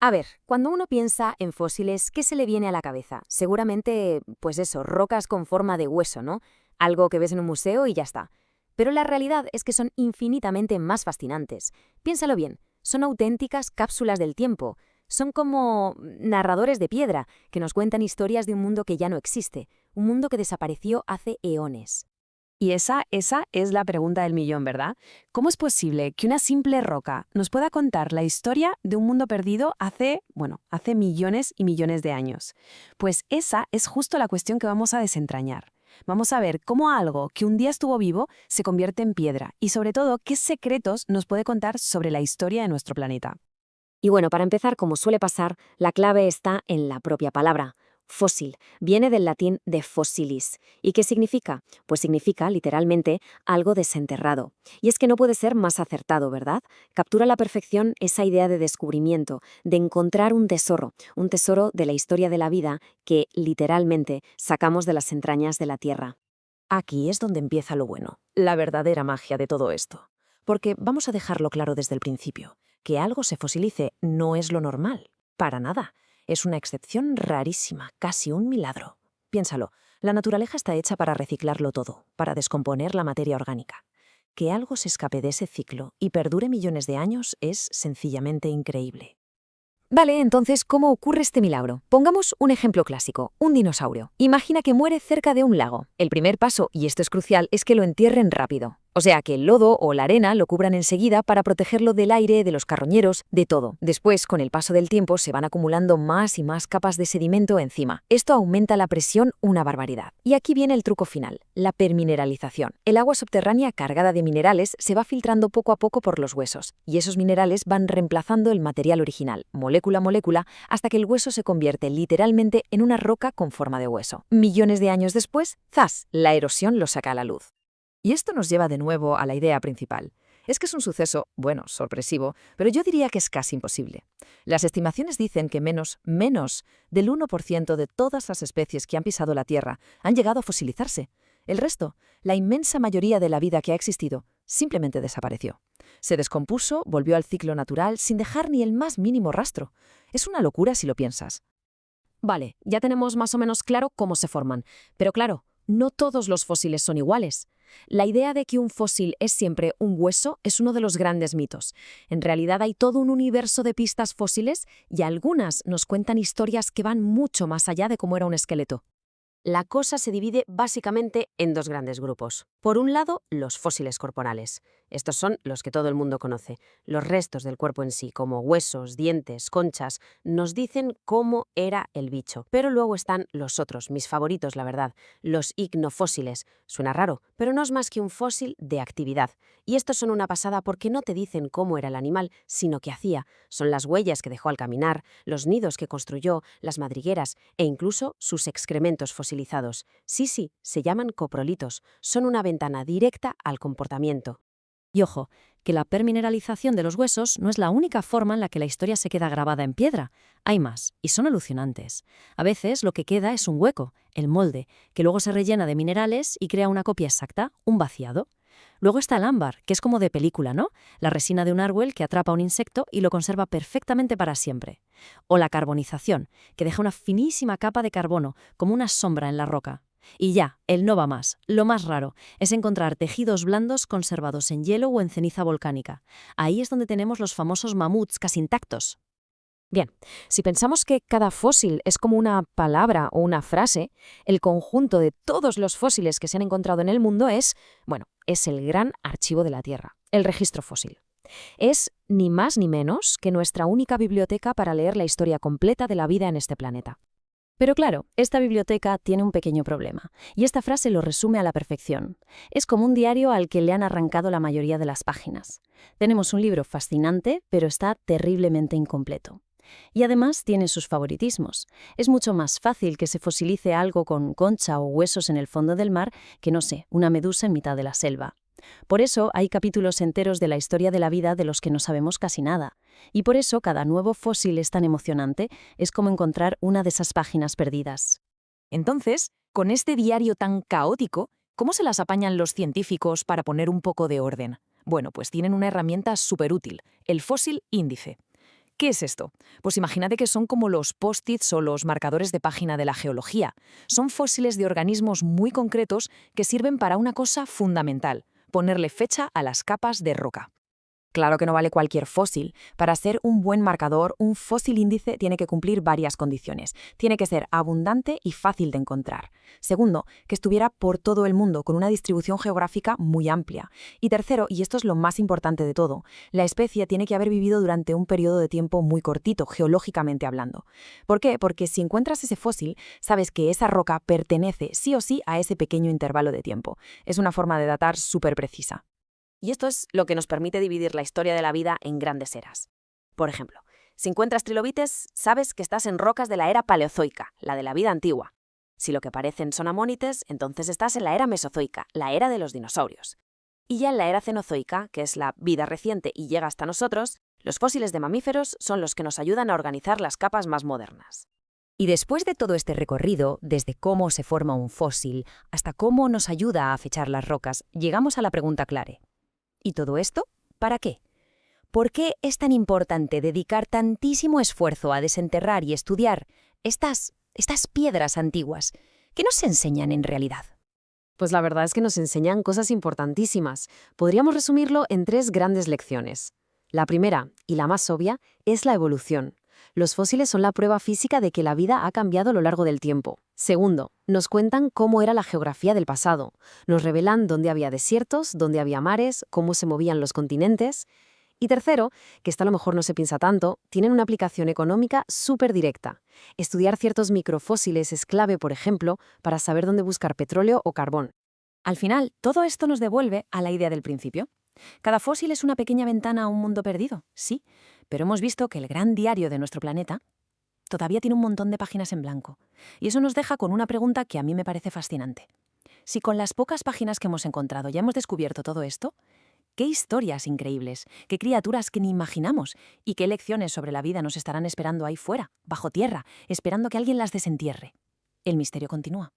A ver, cuando uno piensa en fósiles, ¿qué se le viene a la cabeza? Seguramente, pues eso, rocas con forma de hueso, ¿no? Algo que ves en un museo y ya está. Pero la realidad es que son infinitamente más fascinantes. Piénsalo bien, son auténticas cápsulas del tiempo. Son como narradores de piedra que nos cuentan historias de un mundo que ya no existe, un mundo que desapareció hace eones. Y esa es la pregunta del millón, ¿verdad? ¿Cómo es posible que una simple roca nos pueda contar la historia de un mundo perdido hace millones y millones de años? Pues esa es justo la cuestión que vamos a desentrañar. Vamos a ver cómo algo que un día estuvo vivo se convierte en piedra y sobre todo qué secretos nos puede contar sobre la historia de nuestro planeta. Y bueno, para empezar, como suele pasar, la clave está en la propia palabra. Fósil viene del latín de fossilis. ¿Y qué significa? Pues significa, literalmente, algo desenterrado. Y es que no puede ser más acertado, ¿verdad? Captura a la perfección esa idea de descubrimiento, de encontrar un tesoro de la historia de la vida que, literalmente, sacamos de las entrañas de la Tierra. Aquí es donde empieza lo bueno, la verdadera magia de todo esto. Porque vamos a dejarlo claro desde el principio, que algo se fosilice no es lo normal, para nada. Es una excepción rarísima, casi un milagro. Piénsalo, la naturaleza está hecha para reciclarlo todo, para descomponer la materia orgánica. Que algo se escape de ese ciclo y perdure millones de años es sencillamente increíble. Vale, entonces, ¿cómo ocurre este milagro? Pongamos un ejemplo clásico, un dinosaurio. Imagina que muere cerca de un lago. El primer paso, y esto es crucial, es que lo entierren rápido. O sea, que el lodo o la arena lo cubran enseguida para protegerlo del aire, de los carroñeros, de todo. Después, con el paso del tiempo, se van acumulando más y más capas de sedimento encima. Esto aumenta la presión una barbaridad. Y aquí viene el truco final, la permineralización. El agua subterránea cargada de minerales se va filtrando poco a poco por los huesos, y esos minerales van reemplazando el material original, molécula a molécula, hasta que el hueso se convierte literalmente en una roca con forma de hueso. Millones de años después, ¡zas!, la erosión lo saca a la luz. Y esto nos lleva de nuevo a la idea principal. Es que es un suceso, bueno, sorpresivo, pero yo diría que es casi imposible. Las estimaciones dicen que menos del 1% de todas las especies que han pisado la Tierra han llegado a fosilizarse. El resto, la inmensa mayoría de la vida que ha existido, simplemente desapareció. Se descompuso, volvió al ciclo natural sin dejar ni el más mínimo rastro. Es una locura si lo piensas. Vale, ya tenemos más o menos claro cómo se forman, pero claro, no todos los fósiles son iguales. La idea de que un fósil es siempre un hueso es uno de los grandes mitos. En realidad hay todo un universo de pistas fósiles y algunas nos cuentan historias que van mucho más allá de cómo era un esqueleto. La cosa se divide básicamente en dos grandes grupos. Por un lado, los fósiles corporales. Estos son los que todo el mundo conoce. Los restos del cuerpo en sí, como huesos, dientes, conchas, nos dicen cómo era el bicho. Pero luego están los otros, mis favoritos, la verdad, los ignofósiles. Suena raro, pero no es más que un fósil de actividad. Y estos son una pasada porque no te dicen cómo era el animal, sino qué hacía. Son las huellas que dejó al caminar, los nidos que construyó, las madrigueras e incluso sus excrementos fosilizados. Sí, se llaman coprolitos. Son una ventana directa al comportamiento. Y ojo, que la permineralización de los huesos no es la única forma en la que la historia se queda grabada en piedra. Hay más, y son alucinantes. A veces lo que queda es un hueco, el molde, que luego se rellena de minerales y crea una copia exacta, un vaciado. Luego está el ámbar, que es como de película, ¿no? La resina de un árbol que atrapa a un insecto y lo conserva perfectamente para siempre. O la carbonización, que deja una finísima capa de carbono, como una sombra en la roca. Y ya, el no va más. Lo más raro es encontrar tejidos blandos conservados en hielo o en ceniza volcánica. Ahí es donde tenemos los famosos mamuts casi intactos. Bien, si pensamos que cada fósil es como una palabra o una frase, el conjunto de todos los fósiles que se han encontrado en el mundo es el gran archivo de la Tierra, el registro fósil. Es ni más ni menos que nuestra única biblioteca para leer la historia completa de la vida en este planeta. Pero claro, esta biblioteca tiene un pequeño problema, y esta frase lo resume a la perfección. Es como un diario al que le han arrancado la mayoría de las páginas. Tenemos un libro fascinante, pero está terriblemente incompleto. Y además tiene sus favoritismos. Es mucho más fácil que se fosilice algo con concha o huesos en el fondo del mar que, no sé, una medusa en mitad de la selva. Por eso hay capítulos enteros de la historia de la vida de los que no sabemos casi nada. Y por eso cada nuevo fósil es tan emocionante, es como encontrar una de esas páginas perdidas. Entonces, con este diario tan caótico, ¿cómo se las apañan los científicos para poner un poco de orden? Bueno, pues tienen una herramienta súper útil, el fósil índice. ¿Qué es esto? Pues imagínate que son como los post-its o los marcadores de página de la geología. Son fósiles de organismos muy concretos que sirven para una cosa fundamental: ponerle fecha a las capas de roca. Claro que no vale cualquier fósil. Para ser un buen marcador, un fósil índice tiene que cumplir varias condiciones. Tiene que ser abundante y fácil de encontrar. Segundo, que estuviera por todo el mundo, con una distribución geográfica muy amplia. Y tercero, y esto es lo más importante de todo, la especie tiene que haber vivido durante un periodo de tiempo muy cortito, geológicamente hablando. ¿Por qué? Porque si encuentras ese fósil, sabes que esa roca pertenece sí o sí a ese pequeño intervalo de tiempo. Es una forma de datar súper precisa. Y esto es lo que nos permite dividir la historia de la vida en grandes eras. Por ejemplo, si encuentras trilobites, sabes que estás en rocas de la era paleozoica, la de la vida antigua. Si lo que parecen son amónites, entonces estás en la era mesozoica, la era de los dinosaurios. Y ya en la era cenozoica, que es la vida reciente y llega hasta nosotros, los fósiles de mamíferos son los que nos ayudan a organizar las capas más modernas. Y después de todo este recorrido, desde cómo se forma un fósil hasta cómo nos ayuda a fechar las rocas, llegamos a la pregunta clave. ¿Y todo esto? ¿Para qué? ¿Por qué es tan importante dedicar tantísimo esfuerzo a desenterrar y estudiar estas piedras antiguas? ¿Qué nos enseñan en realidad? Pues la verdad es que nos enseñan cosas importantísimas. Podríamos resumirlo en 3 grandes lecciones. La primera, y la más obvia, es la evolución. Los fósiles son la prueba física de que la vida ha cambiado a lo largo del tiempo. Segundo, nos cuentan cómo era la geografía del pasado. Nos revelan dónde había desiertos, dónde había mares, cómo se movían los continentes. Y tercero, que esto a lo mejor no se piensa tanto, tienen una aplicación económica súper directa. Estudiar ciertos microfósiles es clave, por ejemplo, para saber dónde buscar petróleo o carbón. Al final, todo esto nos devuelve a la idea del principio. Cada fósil es una pequeña ventana a un mundo perdido, sí, pero hemos visto que el gran diario de nuestro planeta todavía tiene un montón de páginas en blanco. Y eso nos deja con una pregunta que a mí me parece fascinante. Si con las pocas páginas que hemos encontrado ya hemos descubierto todo esto, ¿qué historias increíbles, qué criaturas que ni imaginamos y qué lecciones sobre la vida nos estarán esperando ahí fuera, bajo tierra, esperando que alguien las desentierre? El misterio continúa.